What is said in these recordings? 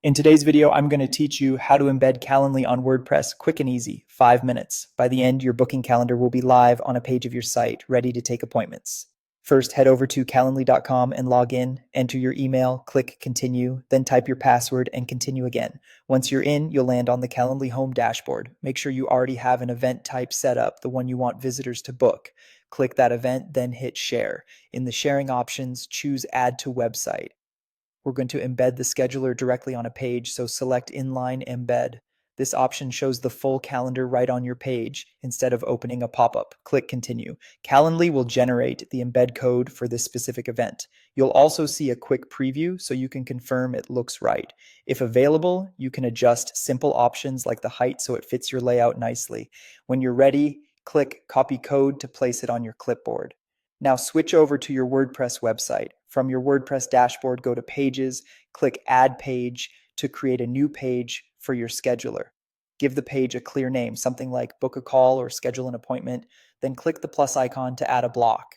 In today's video, I'm going to teach you how to embed Calendly on WordPress quick and easy, 5 minutes. By the end, your booking calendar will be live on a page of your site, ready to take appointments. First, head over to calendly.com and log in, enter your email, click continue, then type your password and continue again. Once you're in, you'll land on the Calendly home dashboard. Make sure you already have an event type set up, the one you want visitors to book. Click that event, then hit share. In the sharing options, choose add to website. We're going to embed the scheduler directly on a page, so select Inline Embed. This option shows the full calendar right on your page instead of opening a pop-up. Click Continue. Calendly will generate the embed code for this specific event. You'll also see a quick preview so you can confirm it looks right. If available, you can adjust simple options like the height so it fits your layout nicely. When you're ready, click Copy Code to place it on your clipboard. Now switch over to your WordPress website. From your WordPress dashboard, go to Pages, click Add Page to create a new page for your scheduler. Give the page a clear name, something like Book a Call or Schedule an Appointment, then click the plus icon to add a block.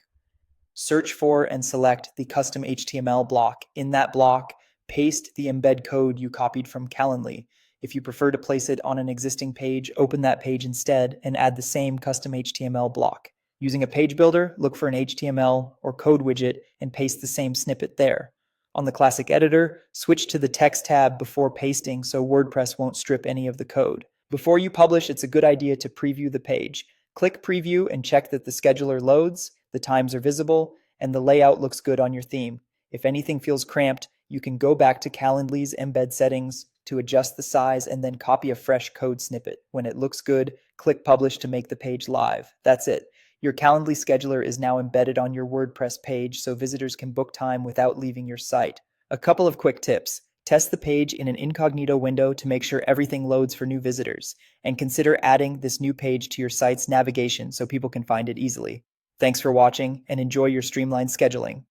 Search for and select the custom HTML block. In that block, paste the embed code you copied from Calendly. If you prefer to place it on an existing page, open that page instead and add the same custom HTML block. Using a page builder, look for an HTML or code widget and paste the same snippet there. On the classic editor, switch to the text tab before pasting so WordPress won't strip any of the code. Before you publish, it's a good idea to preview the page. Click Preview and check that the scheduler loads, the times are visible, and the layout looks good on your theme. If anything feels cramped, you can go back to Calendly's embed settings to adjust the size and then copy a fresh code snippet. When it looks good, click Publish to make the page live. That's it. Your Calendly scheduler is now embedded on your WordPress page so visitors can book time without leaving your site. A couple of quick tips. Test the page in an incognito window to make sure everything loads for new visitors, and consider adding this new page to your site's navigation so people can find it easily. Thanks for watching and enjoy your streamlined scheduling.